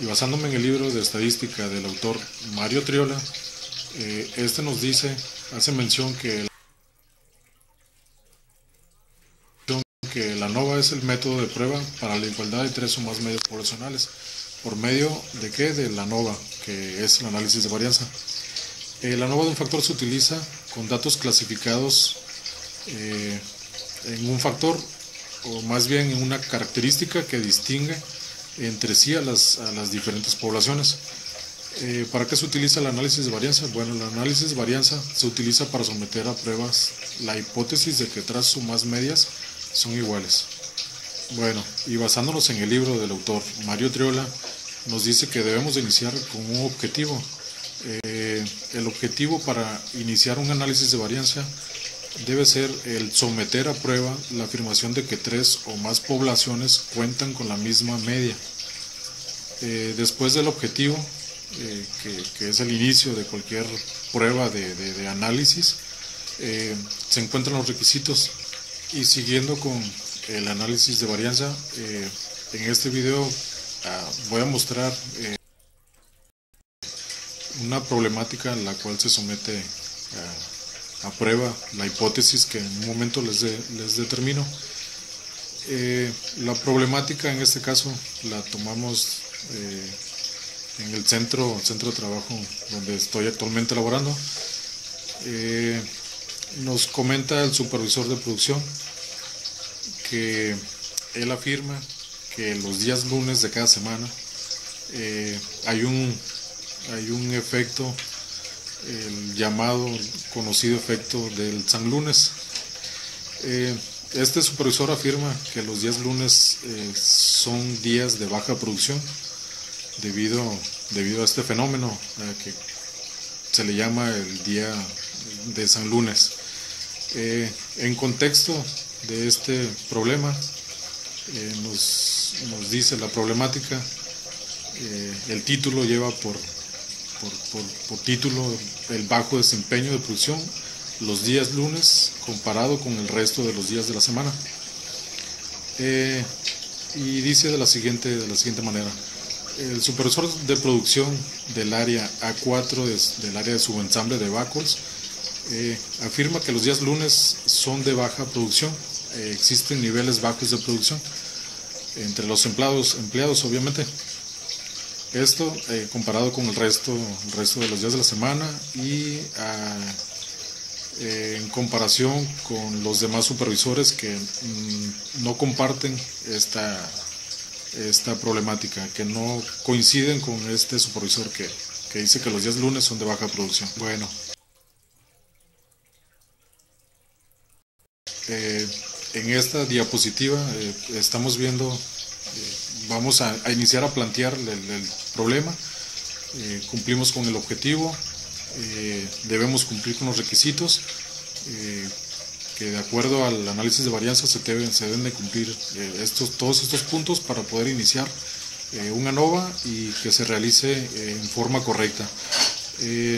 Y basándome en el libro de estadística del autor Mario Triola, este nos dice, hace mención que la ANOVA es el método de prueba para la igualdad de tres o más medios poblacionales. ¿Por medio de qué? De la ANOVA, que es el análisis de varianza. La ANOVA de un factor se utiliza con datos clasificados en un factor, o más bien en una característica que distingue entre sí a las diferentes poblaciones. ¿Para qué se utiliza el análisis de varianza? Bueno, el análisis de varianza se utiliza para someter a pruebas la hipótesis de que tres o más medias son iguales. Bueno, y basándonos en el libro del autor Mario Triola, nos dice que debemos de iniciar con un objetivo. El objetivo para iniciar un análisis de varianza debe ser el someter a prueba la afirmación de que tres o más poblaciones cuentan con la misma media. Después del objetivo, que es el inicio de cualquier prueba de análisis, se encuentran los requisitos. Y siguiendo con el análisis de varianza, en este video voy a mostrar una problemática en la cual se somete a prueba la hipótesis que en un momento les determino. La problemática en este caso la tomamos en el centro de trabajo donde estoy actualmente laborando. Nos comenta el supervisor de producción que él afirma que los días lunes de cada semana hay un efecto, el llamado, conocido efecto del San Lunes. Este supervisor afirma que los días lunes son días de baja producción debido a este fenómeno que se le llama el día de San Lunes. En contexto de este problema, nos dice la problemática, el título lleva por título el bajo desempeño de producción los días lunes comparado con el resto de los días de la semana. Y dice de la siguiente manera: el supervisor de producción del área A4 del área de subensamble de Bacols afirma que los días lunes son de baja producción. Existen niveles bajos de producción entre los empleados obviamente. Esto comparado con el resto de los días de la semana y en comparación con los demás supervisores que no comparten esta problemática, que no coinciden con este supervisor que dice que los días lunes son de baja producción. Bueno, en esta diapositiva estamos viendo, vamos a iniciar a plantear el problema. Cumplimos con el objetivo, debemos cumplir con los requisitos que de acuerdo al análisis de varianza se deben de cumplir todos estos puntos para poder iniciar una ANOVA y que se realice en forma correcta.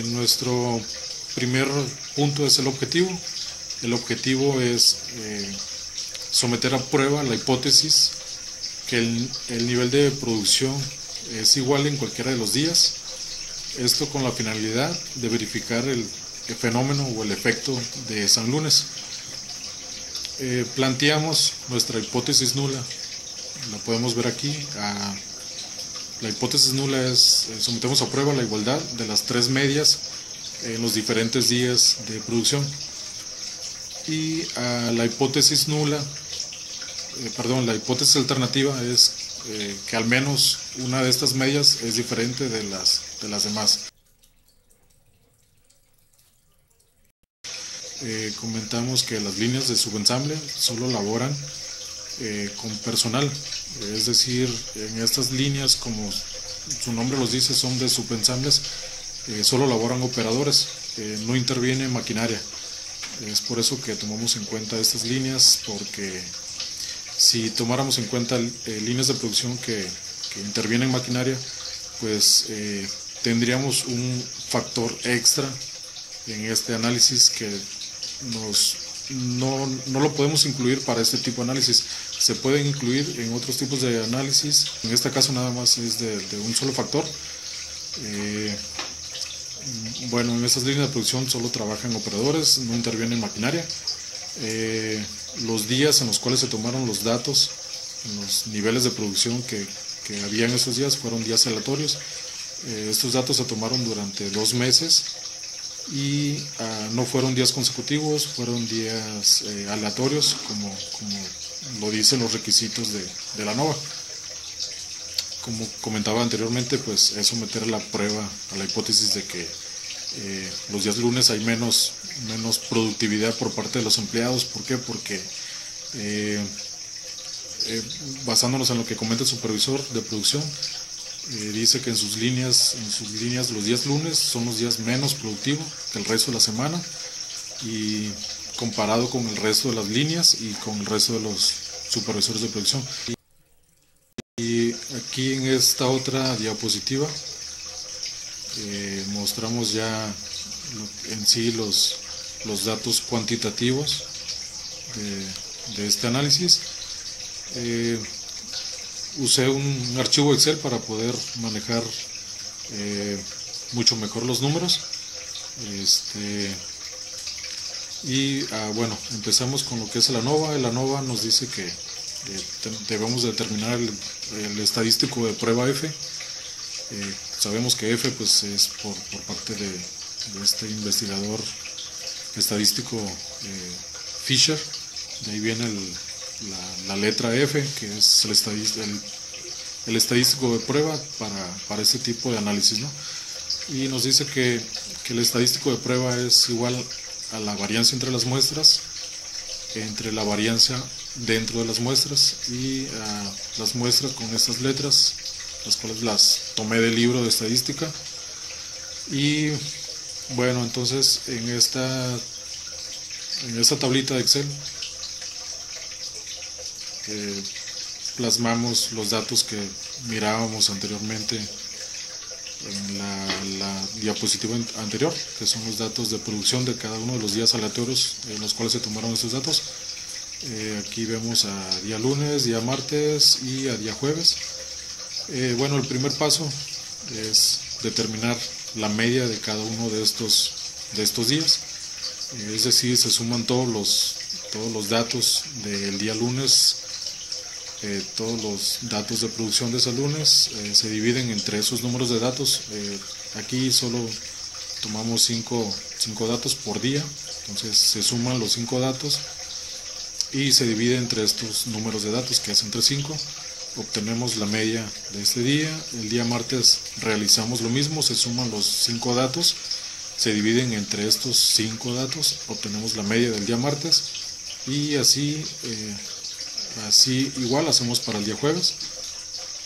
Nuestro primer punto es el objetivo. El objetivo es someter a prueba la hipótesis que el nivel de producción es igual en cualquiera de los días. Esto con la finalidad de verificar el fenómeno o el efecto de San Lunes. Planteamos nuestra hipótesis nula, la podemos ver aquí. La hipótesis nula es, sometemos a prueba la igualdad de las tres medias en los diferentes días de producción. Y la hipótesis la hipótesis alternativa es que al menos una de estas medias es diferente de las demás. Comentamos que las líneas de subensamble solo laboran con personal, es decir, en estas líneas, como su nombre los dice, son de subensambles, solo laboran operadores, no interviene maquinaria. Es por eso que tomamos en cuenta estas líneas, porque si tomáramos en cuenta líneas de producción que intervienen maquinaria, pues tendríamos un factor extra en este análisis que no lo podemos incluir para este tipo de análisis. se pueden incluir en otros tipos de análisis. En este caso nada más es de un solo factor. Bueno, en estas líneas de producción solo trabajan operadores, no interviene maquinaria. Los días en los cuales se tomaron los datos, los niveles de producción que había en esos días fueron días aleatorios. Estos datos se tomaron durante 2 meses y no fueron días consecutivos, fueron días aleatorios, como lo dicen los requisitos de la NOVA. Como comentaba anteriormente, pues es someter a la prueba, a la hipótesis de que los días lunes hay menos productividad por parte de los empleados. ¿Por qué? Porque basándonos en lo que comenta el supervisor de producción, dice que en sus líneas los días lunes son los días menos productivos que el resto de la semana, y comparado con el resto de las líneas y con el resto de los supervisores de producción. Y aquí en esta otra diapositiva mostramos ya en sí los datos cuantitativos de este análisis. Usé un archivo Excel para poder manejar mucho mejor los números. Bueno, empezamos con lo que es el ANOVA. El ANOVA nos dice que debemos determinar el estadístico de prueba F. Sabemos que F pues es por parte de este investigador estadístico Fisher. De ahí viene la letra F, que es el estadístico de prueba para este tipo de análisis, ¿no? Y nos dice que el estadístico de prueba es igual a la varianza entre las muestras, entre la varianza dentro de las muestras y las muestras con estas letras, las cuales las tomé del libro de estadística. Y bueno, entonces en esta tablita de Excel plasmamos los datos que mirábamos anteriormente en la diapositiva anterior, que son los datos de producción de cada uno de los días aleatorios en los cuales se tomaron estos datos. Aquí vemos a día lunes, día martes y a día jueves. Bueno, el primer paso es determinar la media de cada uno de estos días. Es decir, se suman todos los datos del día lunes, todos los datos de producción de ese lunes, se dividen entre esos números de datos. Aquí solo tomamos 5 datos por día, entonces se suman los 5 datos y se divide entre estos números de datos, que es entre 5. Obtenemos la media de este día. El día martes realizamos lo mismo, se suman los 5 datos, se dividen entre estos 5 datos, obtenemos la media del día martes, y así igual hacemos para el día jueves.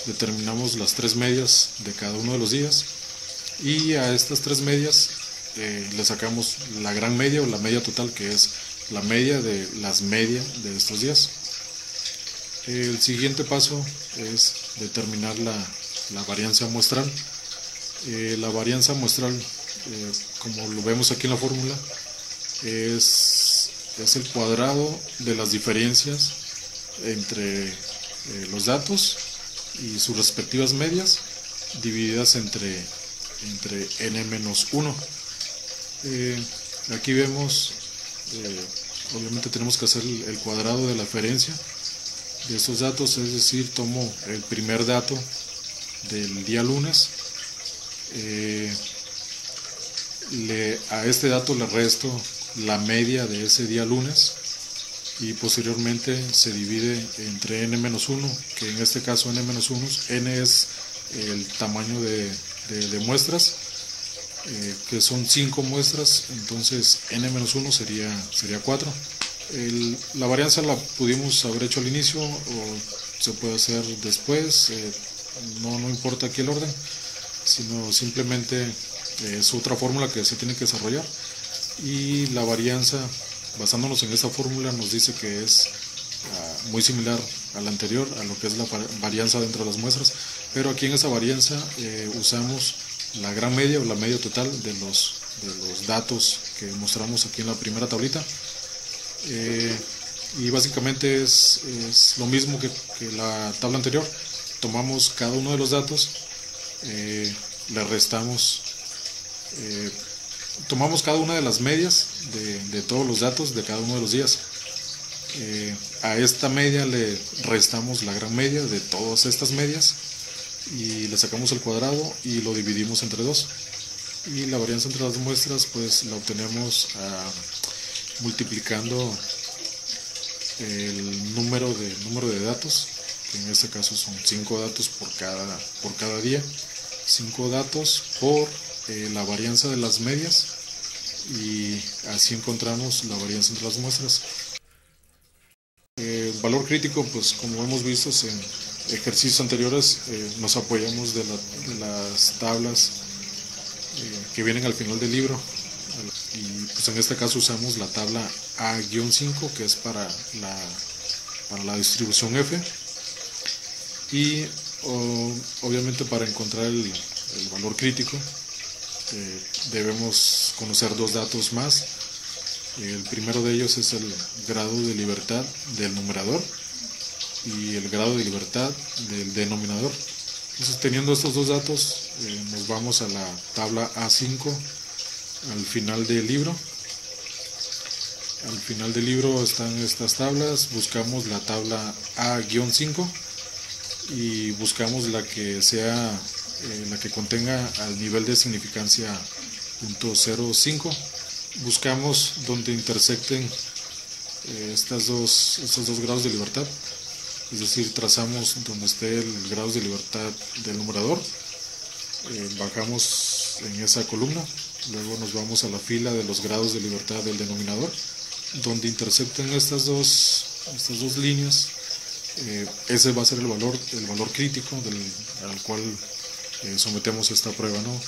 Determinamos las 3 medias de cada uno de los días, y a estas 3 medias le sacamos la gran media o la media total, que es la media de las medias de estos días. El siguiente paso es determinar la varianza muestral. La varianza muestral, como lo vemos aquí en la fórmula, es el cuadrado de las diferencias entre los datos y sus respectivas medias, divididas entre n-1. Aquí vemos, obviamente tenemos que hacer el cuadrado de la diferencia de estos datos, es decir, tomo el primer dato del día lunes, a este dato le resto la media de ese día lunes, y posteriormente se divide entre n-1, que en este caso n-1, n es el tamaño de muestras, que son 5 muestras, entonces n-1 sería 4. La varianza la pudimos haber hecho al inicio o se puede hacer después, no importa aquí el orden, sino simplemente es otra fórmula que se tiene que desarrollar. Y la varianza, basándonos en esta fórmula, nos dice que es muy similar a la anterior, a lo que es la varianza dentro de las muestras, pero aquí en esa varianza usamos la gran media o la media total de los datos que mostramos aquí en la primera tablita. Y básicamente es lo mismo que la tabla anterior. Tomamos cada uno de los datos, le restamos, tomamos cada una de las medias de todos los datos de cada uno de los días. A esta media le restamos la gran media de todas estas medias y le sacamos el cuadrado y lo dividimos entre 2. Y la varianza entre las muestras pues la obtenemos multiplicando el número de datos, que en este caso son 5 datos por cada día, 5 datos por la varianza de las medias, y así encontramos la varianza entre las muestras. El valor crítico, pues como hemos visto en ejercicios anteriores, nos apoyamos de las tablas que vienen al final del libro, y pues en este caso usamos la tabla A-5, que es para la distribución F, y obviamente para encontrar el valor crítico debemos conocer 2 datos más. El primero de ellos es el grado de libertad del numerador y el grado de libertad del denominador. Entonces, teniendo estos 2 datos, nos vamos a la tabla A5 al final del libro. Al final del libro están estas tablas, buscamos la tabla A-5 y buscamos la que contenga al nivel de significancia .05. Buscamos donde intersecten estos dos grados de libertad, es decir, trazamos donde esté el grado de libertad del numerador, bajamos en esa columna, luego nos vamos a la fila de los grados de libertad del denominador, donde intersecten estas dos líneas. Ese va a ser el valor crítico al cual sometemos esta prueba, ¿no?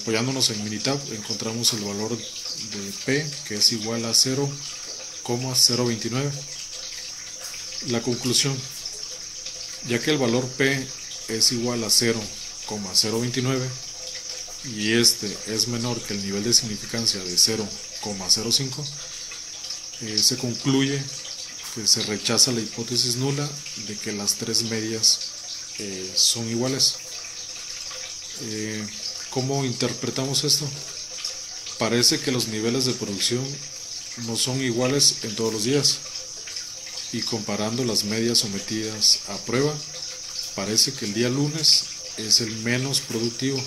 Apoyándonos en Minitab encontramos el valor de P, que es igual a 0,029. La conclusión: ya que el valor P es igual a 0,029 y este es menor que el nivel de significancia de 0,05, se concluye que se rechaza la hipótesis nula de que las 3 medias son iguales. ¿Cómo interpretamos esto? Parece que los niveles de producción no son iguales en todos los días, y comparando las medias sometidas a prueba, parece que el día lunes es el menos productivo.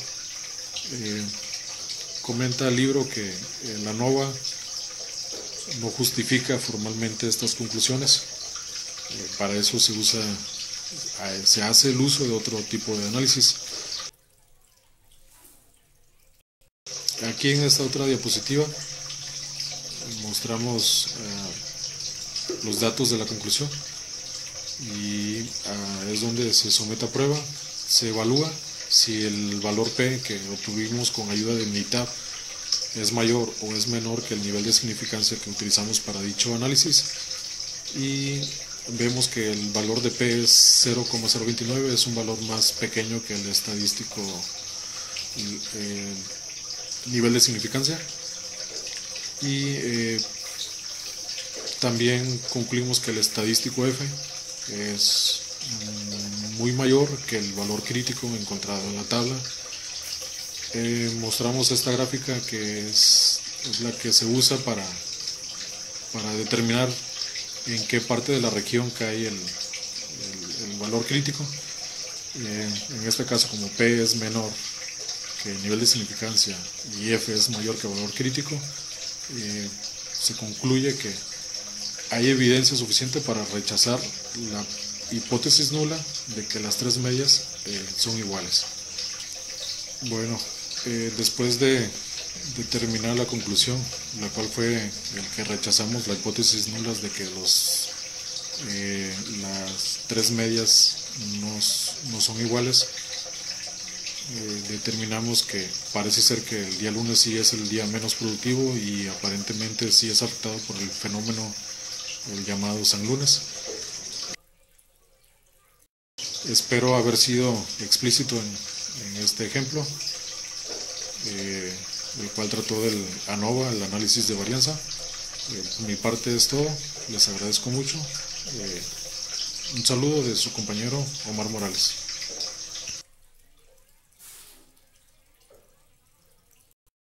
Comenta el libro que la NOVA no justifica formalmente estas conclusiones. Para eso se hace el uso de otro tipo de análisis. Aquí en esta otra diapositiva mostramos los datos de la conclusión, y es donde se somete a prueba, se evalúa si el valor P que obtuvimos con ayuda de Minitab es mayor o es menor que el nivel de significancia que utilizamos para dicho análisis, y vemos que el valor de P es 0,029, es un valor más pequeño que el estadístico nivel de significancia, y también concluimos que el estadístico F es muy mayor que el valor crítico encontrado en la tabla. Mostramos esta gráfica, que es la que se usa para determinar en qué parte de la región cae el valor crítico. En este caso, como P es menor que el nivel de significancia y F es mayor que el valor crítico, se concluye que hay evidencia suficiente para rechazar la hipótesis nula de que las 3 medias son iguales. Bueno, después de terminar la conclusión, la cual fue el que rechazamos la hipótesis nula de que las 3 medias no son iguales, determinamos que parece ser que el día lunes sí es el día menos productivo, y aparentemente sí es afectado por el fenómeno llamado San Lunes. Espero haber sido explícito en este ejemplo. el cual trató del ANOVA, el análisis de varianza. Por mi parte es todo, les agradezco mucho. Un saludo de su compañero Omar Morales.